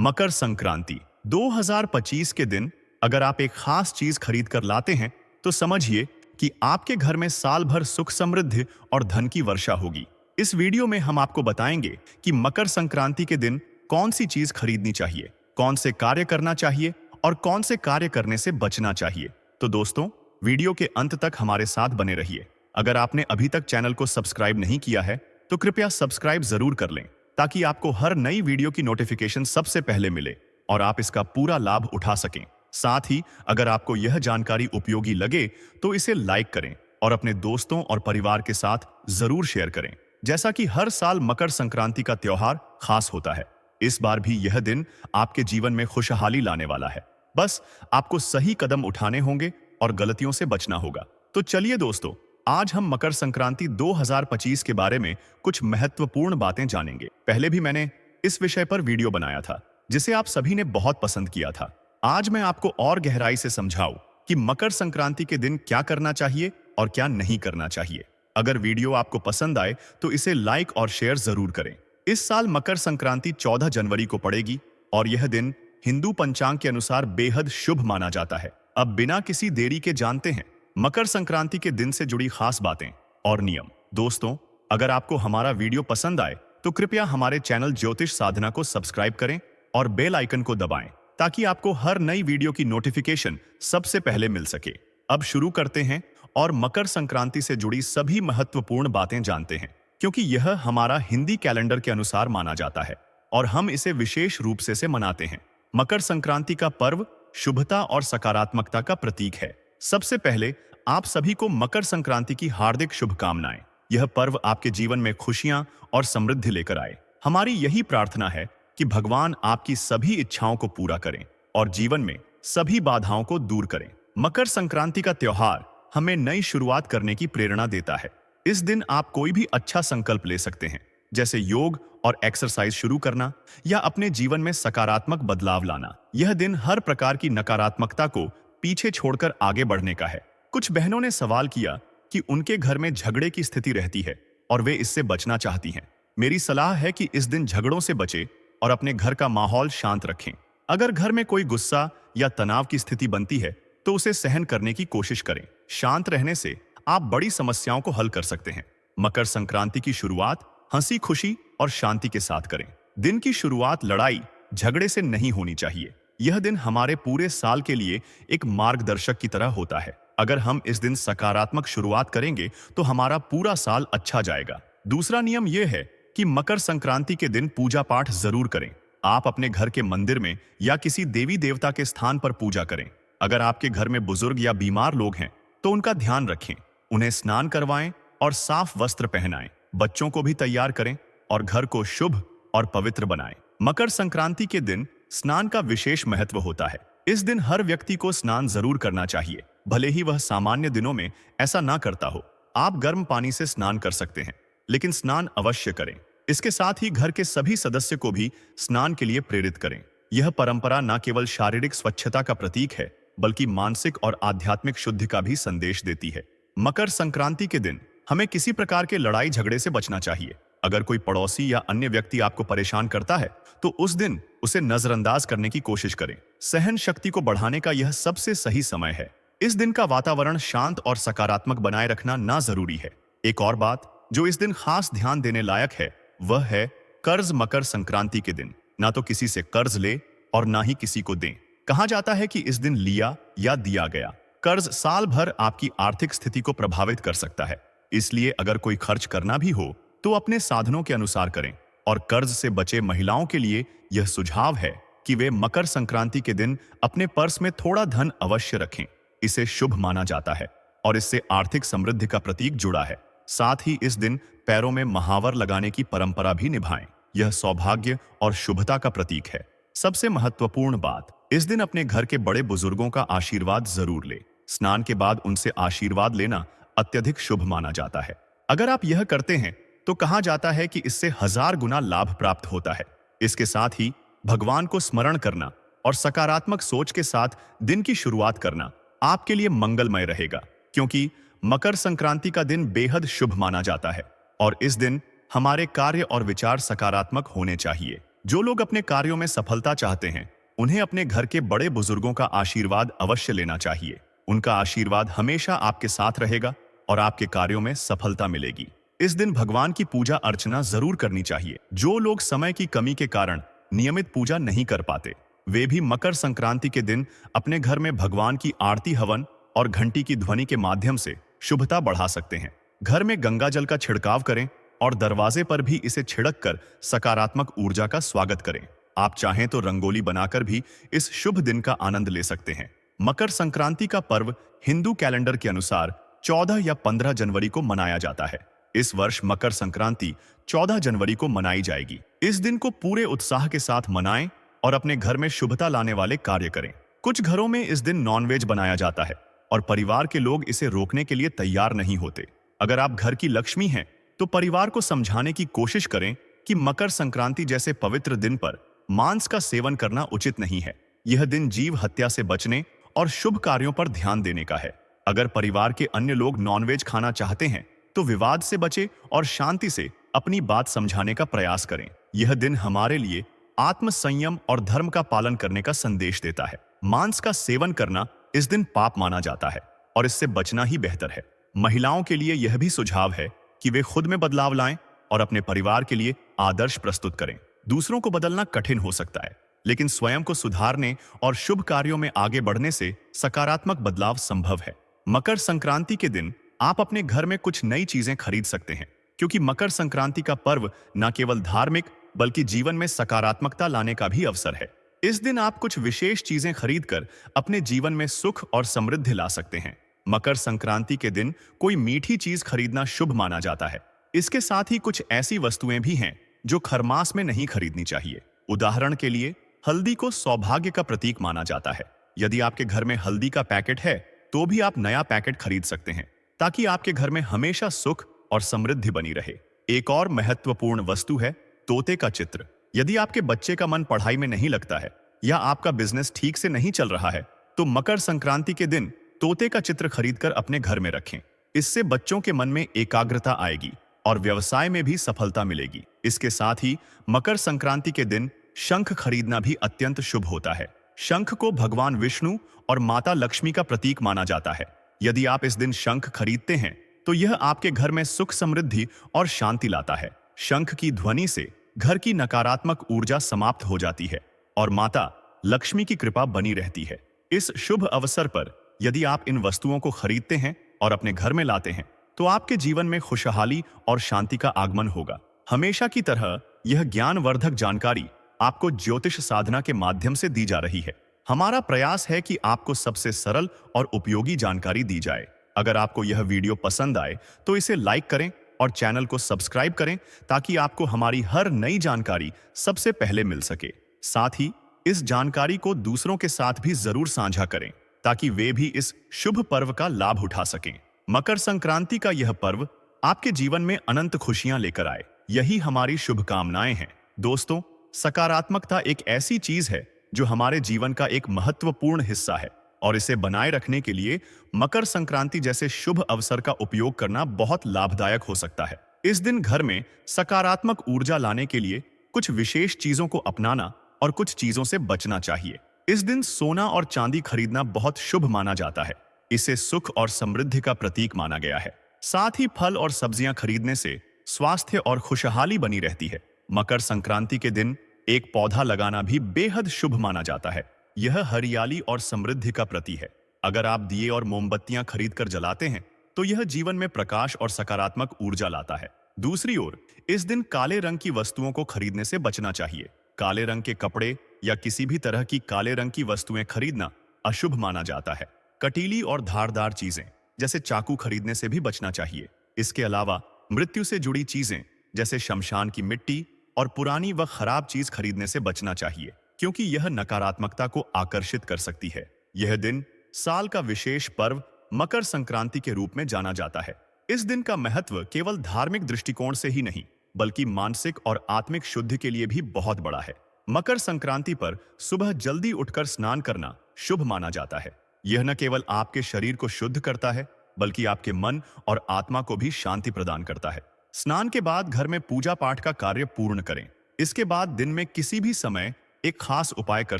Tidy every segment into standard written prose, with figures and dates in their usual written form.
मकर संक्रांति 2025 के दिन अगर आप एक खास चीज खरीद कर लाते हैं तो समझिए कि आपके घर में साल भर सुख समृद्धि और धन की वर्षा होगी। इस वीडियो में हम आपको बताएंगे कि मकर संक्रांति के दिन कौन सी चीज खरीदनी चाहिए, कौन से कार्य करना चाहिए और कौन से कार्य करने से बचना चाहिए। तो दोस्तों, वीडियो के अंत तक हमारे साथ बने रहिए। अगर आपने अभी तक चैनल को सब्सक्राइब नहीं किया है तो कृपया सब्सक्राइब जरूर कर लें ताकि आपको हर नई वीडियो की नोटिफिकेशन सबसे पहले मिले और आप इसका पूरा लाभ उठा सकें। साथ ही अगर आपको यह जानकारी उपयोगी लगे तो इसे लाइक करें और अपने दोस्तों और परिवार के साथ जरूर शेयर करें। जैसा कि हर साल मकर संक्रांति का त्योहार खास होता है, इस बार भी यह दिन आपके जीवन में खुशहाली लाने वाला है। बस आपको सही कदम उठाने होंगे और गलतियों से बचना होगा। तो चलिए दोस्तों, आज हम मकर संक्रांति 2025 के बारे में कुछ महत्वपूर्ण बातें जानेंगे। पहले भी मैंने इस विषय पर वीडियो बनाया था जिसे आप सभी ने बहुत पसंद किया था। आज मैं आपको और गहराई से समझाऊं कि मकर संक्रांति के दिन क्या करना चाहिए और क्या नहीं करना चाहिए। अगर वीडियो आपको पसंद आए तो इसे लाइक और शेयर जरूर करें। इस साल मकर संक्रांति 14 जनवरी को पड़ेगी और यह दिन हिंदू पंचांग के अनुसार बेहद शुभ माना जाता है। अब बिना किसी देरी के जानते हैं मकर संक्रांति के दिन से जुड़ी खास बातें और नियम। दोस्तों, अगर आपको हमारा वीडियो पसंद आए तो कृपया हमारे चैनल ज्योतिष साधना को सब्सक्राइब करें और बेल आइकन को दबाएं ताकि आपको हर नई वीडियो की नोटिफिकेशन सबसे पहले मिल सके। अब शुरू करते हैं और मकर संक्रांति से जुड़ी सभी महत्वपूर्ण बातें जानते हैं, क्योंकि यह हमारा हिंदी कैलेंडर के अनुसार माना जाता है और हम इसे विशेष रूप से मनाते हैं। मकर संक्रांति का पर्व शुभता और सकारात्मकता का प्रतीक है। सबसे पहले आप सभी को मकर संक्रांति की हार्दिक शुभकामनाएं। यह पर्व आपके जीवन में खुशियां और समृद्धि लेकर आए। हमारी यही प्रार्थना है कि भगवान आपकी सभी इच्छाओं को पूरा करें और जीवन में सभी बाधाओं को दूर करें। मकर संक्रांति का त्योहार हमें नई शुरुआत करने की प्रेरणा देता है। इस दिन आप कोई भी अच्छा संकल्प ले सकते हैं, जैसे योग और एक्सरसाइज शुरू करना या अपने जीवन में सकारात्मक बदलाव लाना। यह दिन हर प्रकार की नकारात्मकता को पीछे छोड़कर आगे बढ़ने का है। कुछ बहनों ने सवाल किया कि उनके घर में झगड़े की स्थिति रहती है और वे इससे बचना चाहती हैं। मेरी सलाह है कि इस दिन झगड़ों से बचें और अपने घर का माहौल शांत रखें। अगर घर में कोई गुस्सा या तनाव की स्थिति बनती है तो उसे सहन करने की कोशिश करें। शांत रहने से आप बड़ी समस्याओं को हल कर सकते हैं। मकर संक्रांति की शुरुआत हंसी खुशी और शांति के साथ करें। दिन की शुरुआत लड़ाई झगड़े से नहीं होनी चाहिए। यह दिन हमारे पूरे साल के लिए एक मार्गदर्शक की तरह होता है। अगर हम इस दिन सकारात्मक शुरुआत करेंगे तो हमारा पूरा साल अच्छा जाएगा। दूसरा नियम यह है कि मकर संक्रांति के दिन पूजा पाठ जरूर करें। आप अपने घर के मंदिर में या किसी देवी देवता के स्थान पर पूजा करें। अगर आपके घर में बुजुर्ग या बीमार लोग हैं तो उनका ध्यान रखें, उन्हें स्नान करवाएं और साफ वस्त्र पहनाएं। बच्चों को भी तैयार करें और घर को शुभ और पवित्र बनाएं। मकर संक्रांति के दिन स्नान का विशेष महत्व होता है। इस दिन हर व्यक्ति को स्नान जरूर करना चाहिए, भले ही वह सामान्य दिनों में ऐसा ना करता हो। आप गर्म पानी से स्नान कर सकते हैं, लेकिन स्नान अवश्य करें। इसके साथ ही घर के सभी सदस्य को भी स्नान के लिए प्रेरित करें। यह परंपरा न केवल शारीरिक स्वच्छता का प्रतीक है, बल्कि मानसिक और आध्यात्मिक शुद्धि का भी संदेश देती है। मकर संक्रांति के दिन हमें किसी प्रकार के लड़ाई झगड़े से बचना चाहिए। अगर कोई पड़ोसी या अन्य व्यक्ति आपको परेशान करता है तो उस दिन उसे नजरअंदाज करने की कोशिश करें। सहन शक्ति को बढ़ाने का यह सबसे सही समय है। इस दिन का वातावरण शांत और सकारात्मक बनाए रखना ना जरूरी है। एक और बात जो इस दिन खास ध्यान देने लायक है वह है कर्ज। मकर संक्रांति के दिन ना तो किसी से कर्ज ले और ना ही किसी को दें। कहा जाता है कि इस दिन लिया या दिया गया कर्ज साल भर आपकी आर्थिक स्थिति को प्रभावित कर सकता है। इसलिए अगर कोई खर्च करना भी हो तो अपने साधनों के अनुसार करें। और कर्ज से बचे महिलाओं के लिए यह सुझाव है कि वे मकर संक्रांति के दिन अपने पर्स में थोड़ा धन अवश्य रखें। इसे शुभ माना जाता है और इससे आर्थिक समृद्धि का प्रतीक जुड़ा है। साथ ही इस दिन पैरों में महावर लगाने की परंपरा भी निभाएं। यह सौभाग्य और शुभता का प्रतीक है। सबसे महत्वपूर्ण बात, इस दिन अपने घर के बड़े बुजुर्गों का आशीर्वाद जरूर ले। स्नान के बाद उनसे आशीर्वाद लेना अत्यधिक शुभ माना जाता है। अगर आप यह करते हैं तो कहा जाता है कि इससे 1000 गुना लाभ प्राप्त होता है। इसके साथ ही भगवान को स्मरण करना और सकारात्मक सोच के साथ दिन की शुरुआत करना आपके लिए मंगलमय रहेगा, क्योंकि मकर संक्रांति का दिन बेहद शुभ माना जाता है और इस दिन हमारे कार्य और विचार सकारात्मक होने चाहिए। जो लोग अपने कार्यों में सफलता चाहते हैं, उन्हें अपने घर के बड़े बुजुर्गों का आशीर्वाद अवश्य लेना चाहिए। उनका आशीर्वाद हमेशा आपके साथ रहेगा और आपके कार्यों में सफलता मिलेगी। इस दिन भगवान की पूजा अर्चना जरूर करनी चाहिए। जो लोग समय की कमी के कारण नियमित पूजा नहीं कर पाते, वे भी मकर संक्रांति के दिन अपने घर में भगवान की आरती, हवन और घंटी की ध्वनि के माध्यम से शुभता बढ़ा सकते हैं। घर में गंगा जल का छिड़काव करें और दरवाजे पर भी इसे छिड़क कर सकारात्मक ऊर्जा का स्वागत करें। आप चाहें तो रंगोली बनाकर भी इस शुभ दिन का आनंद ले सकते हैं। मकर संक्रांति का पर्व हिंदू कैलेंडर के अनुसार 14 या 15 जनवरी को मनाया जाता है। इस वर्ष मकर संक्रांति 14 जनवरी को मनाई जाएगी। इस दिन को पूरे उत्साह के साथ मनाएं और अपने घर में शुभता लाने वाले कार्य करें। कुछ घरों में इस दिन नॉनवेज बनाया जाता है और परिवार के लोग इसे रोकने के लिए तैयार नहीं होते। अगर आप घर की लक्ष्मी हैं, तो परिवार को समझाने की कोशिश करें कि मकर संक्रांति जैसे पवित्र दिन पर मांस का सेवन करना उचित नहीं है। यह दिन जीव हत्या से बचने और शुभ कार्यों पर ध्यान देने का है। अगर परिवार के अन्य लोग नॉनवेज खाना चाहते हैं, तो विवाद से बचें और शांति से अपनी बात समझाने का प्रयास करें। यह दिन हमारे लिए आत्म संयम और धर्म का पालन करने का संदेश देता है। मांस का सेवन करना इस दिन पाप माना जाता है और इससे बचना ही बेहतर है। महिलाओं के लिए यह भी सुझाव है कि वे खुद में बदलाव लाएं और अपने परिवार के लिए आदर्श प्रस्तुत करें। दूसरों को बदलना कठिन हो सकता है, लेकिन स्वयं को सुधारने और शुभ कार्यों में आगे बढ़ने से सकारात्मक बदलाव संभव है। मकर संक्रांति के दिन आप अपने घर में कुछ नई चीजें खरीद सकते हैं, क्योंकि मकर संक्रांति का पर्व न केवल धार्मिक बल्कि जीवन में सकारात्मकता लाने का भी अवसर है। इस दिन आप कुछ विशेष चीजें खरीदकर अपने जीवन में सुख और समृद्धि ला सकते हैं। मकर संक्रांति के दिन कोई मीठी चीज खरीदना शुभ माना जाता है। इसके साथ ही कुछ ऐसी वस्तुएं भी हैं जो खरमास में नहीं खरीदनी चाहिए। उदाहरण के लिए, हल्दी को सौभाग्य का प्रतीक माना जाता है। यदि आपके घर में हल्दी का पैकेट है, तो भी आप नया पैकेट खरीद सकते हैं, ताकि आपके घर में हमेशा सुख और समृद्धि बनी रहे। एक और महत्वपूर्ण वस्तु है तोते का चित्र। यदि आपके बच्चे का मन पढ़ाई में नहीं लगता है या आपका बिजनेस ठीक से नहीं चल रहा है, तो मकर संक्रांति के दिन तोते का चित्र खरीदकर अपने घर में रखें। इससे बच्चों के मन में एकाग्रता आएगी और व्यवसाय में भी सफलता मिलेगी। इसके साथ ही मकर संक्रांति के दिन शंख खरीदना भी अत्यंत शुभ होता है। शंख को भगवान विष्णु और माता लक्ष्मी का प्रतीक माना जाता है। यदि आप इस दिन शंख खरीदते हैं, तो यह आपके घर में सुख, समृद्धि और शांति लाता है। शंख की ध्वनि से घर की नकारात्मक ऊर्जा समाप्त हो जाती है और माता लक्ष्मी की कृपा बनी रहती है। इस शुभ अवसर पर यदि आप इन वस्तुओं को खरीदते हैं और अपने घर में लाते हैं, तो आपके जीवन में खुशहाली और शांति का आगमन होगा। हमेशा की तरह यह ज्ञानवर्धक जानकारी आपको ज्योतिष साधना के माध्यम से दी जा रही है। हमारा प्रयास है कि आपको सबसे सरल और उपयोगी जानकारी दी जाए। अगर आपको यह वीडियो पसंद आए, तो इसे लाइक करें और चैनल को सब्सक्राइब करें, ताकि आपको हमारी हर नई जानकारी सबसे पहले मिल सके। साथ ही इस जानकारी को दूसरों के साथ भी जरूर साझा करें, ताकि वे भी इस शुभ पर्व का लाभ उठा सकें। मकर संक्रांति का यह पर्व आपके जीवन में अनंत खुशियां लेकर आए, यही हमारी शुभकामनाएं हैं। दोस्तों, सकारात्मकता एक ऐसी चीज है जो हमारे जीवन का एक महत्वपूर्ण हिस्सा है, और इसे बनाए रखने के लिए मकर संक्रांति जैसे शुभ अवसर का उपयोग करना बहुत लाभदायक हो सकता है। इस दिन घर में सकारात्मक ऊर्जा लाने के लिए कुछ विशेष चीजों को अपनाना और कुछ चीजों से बचना चाहिए। इस दिन सोना और चांदी खरीदना बहुत शुभ माना जाता है। इसे सुख और समृद्धि का प्रतीक माना गया है। साथ ही फल और सब्जियां खरीदने से स्वास्थ्य और खुशहाली बनी रहती है। मकर संक्रांति के दिन एक पौधा लगाना भी बेहद शुभ माना जाता है। यह हरियाली और समृद्धि का प्रतीक है। अगर आप दिए और मोमबत्तियां खरीदकर जलाते हैं, तो यह जीवन में प्रकाश और सकारात्मक ऊर्जा लाता है। दूसरी ओर, इस दिन काले रंग की वस्तुओं को खरीदने से बचना चाहिए। काले रंग के कपड़े या किसी भी तरह की काले रंग की वस्तुएं खरीदना अशुभ माना जाता है। कटीली और धारदार चीजें जैसे चाकू खरीदने से भी बचना चाहिए। इसके अलावा मृत्यु से जुड़ी चीजें जैसे शमशान की मिट्टी और पुरानी व खराब चीज खरीदने से बचना चाहिए, क्योंकि यह नकारात्मकता को आकर्षित कर सकती है। यह दिन साल का विशेष पर्व मकर संक्रांति के रूप में जाना जाता है। इस दिन का महत्व केवल धार्मिक दृष्टिकोण से ही नहीं, बल्कि मानसिक और आत्मिक शुद्धि के लिए भी बहुत बड़ा है। मकर संक्रांति पर सुबह जल्दी उठकर स्नान करना शुभ माना जाता है। यह न केवल आपके शरीर को शुद्ध करता है, बल्कि आपके मन और आत्मा को भी शांति प्रदान करता है। स्नान के बाद घर में पूजा पाठ का कार्य पूर्ण करें। इसके बाद दिन में किसी भी समय एक खास उपाय कर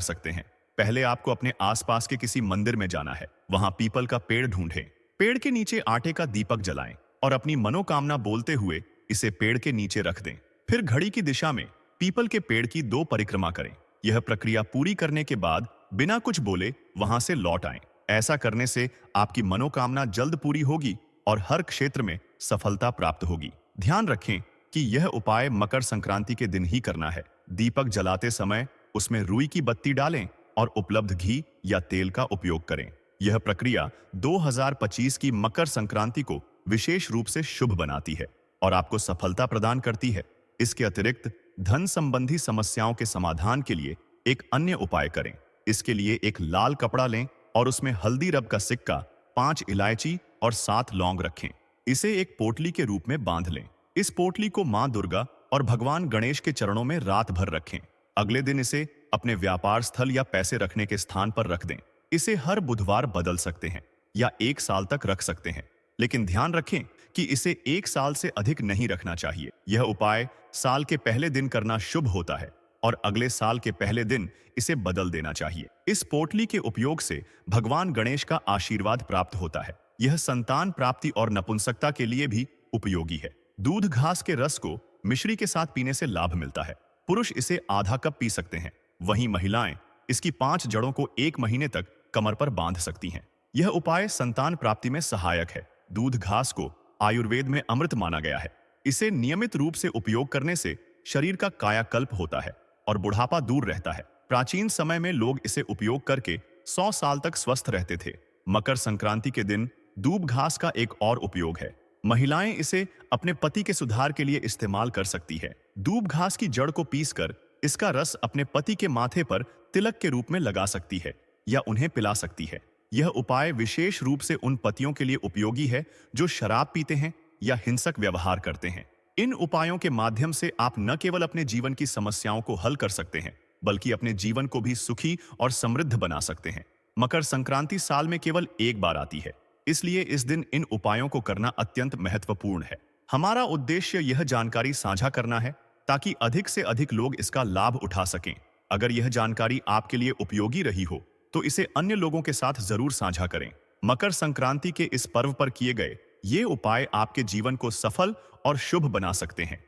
सकते हैं। पहले आपको अपने आसपास के किसी मंदिर में जाना है। वहां पीपल का पेड़ ढूंढें। पेड़ के नीचे आटे का दीपक जलाएं और अपनी मनोकामना बोलते हुए इसे पेड़ के नीचे रख दें। फिर घड़ी की दिशा में पीपल के पेड़ की 2 परिक्रमा करें। यह प्रक्रिया पूरी करने के बाद बिना कुछ बोले वहां से लौट आएं। ऐसा करने से आपकी मनोकामना जल्द पूरी होगी और हर क्षेत्र में सफलता प्राप्त होगी। ध्यान रखें कि यह उपाय मकर संक्रांति के दिन ही करना है। दीपक जलाते समय उसमें रुई की बत्ती डालें और उपलब्ध घी या तेल का उपयोग करें। यह प्रक्रिया 2025 की मकर संक्रांति को विशेष रूप से शुभ बनाती है और आपको सफलता प्रदान करती है। इसके अतिरिक्त धन संबंधी समस्याओं के समाधान के लिए एक अन्य उपाय करें। इसके लिए एक लाल कपड़ा लें और उसमें हल्दी रब का सिक्का, 5 इलायची और 7 लौंग रखें। इसे एक पोटली के रूप में बांध लें। इस पोटली को मां दुर्गा और भगवान गणेश के चरणों में रात भर रखें। अगले दिन इसे अपने व्यापार स्थल या पैसे रखने के स्थान पर रख दें। इसे हर बुधवार बदल सकते हैं या 1 साल तक रख सकते हैं, लेकिन ध्यान रखें कि इसे 1 साल से अधिक नहीं रखना चाहिए। यह उपाय साल के पहले दिन करना शुभ होता है और अगले साल के पहले दिन इसे बदल देना चाहिए। इस पोटली के उपयोग से भगवान गणेश का आशीर्वाद प्राप्त होता है। यह संतान प्राप्ति और नपुंसकता के लिए भी उपयोगी है। दूध घास के रस को मिश्री के साथ पीने से लाभ मिलता है। पुरुष इसे आधा कप पी सकते हैं, वहीं महिलाएं इसकी 5 जड़ों को 1 महीने तक कमर पर बांध सकती हैं। यह उपाय संतान प्राप्ति में सहायक है। दूध घास को आयुर्वेद में अमृत माना गया है। इसे नियमित रूप से उपयोग करने से शरीर का कायाकल्प होता है और बुढ़ापा दूर रहता है। प्राचीन समय में लोग इसे उपयोग करके 100 साल तक स्वस्थ रहते थे। मकर संक्रांति के दिन दूब घास का एक और उपयोग है। महिलाएं इसे अपने पति के सुधार के लिए इस्तेमाल कर सकती है। दूब घास की जड़ को पीसकर इसका रस अपने पति के माथे पर तिलक के रूप में लगा सकती है या उन्हें पिला सकती है। यह उपाय विशेष रूप से उन पतियों के लिए उपयोगी है जो शराब पीते हैं या हिंसक व्यवहार करते हैं। इन उपायों के माध्यम से आप न केवल अपने जीवन की समस्याओं को हल कर सकते हैं, बल्कि अपने जीवन को भी सुखी और समृद्ध बना सकते हैं। मकर संक्रांति साल में केवल एक बार आती है, इसलिए इस दिन इन उपायों को करना अत्यंत महत्वपूर्ण है। हमारा उद्देश्य यह जानकारी साझा करना है ताकि अधिक से अधिक लोग इसका लाभ उठा सकें। अगर यह जानकारी आपके लिए उपयोगी रही हो तो इसे अन्य लोगों के साथ जरूर साझा करें। मकर संक्रांति के इस पर्व पर किए गए ये उपाय आपके जीवन को सफल और शुभ बना सकते हैं।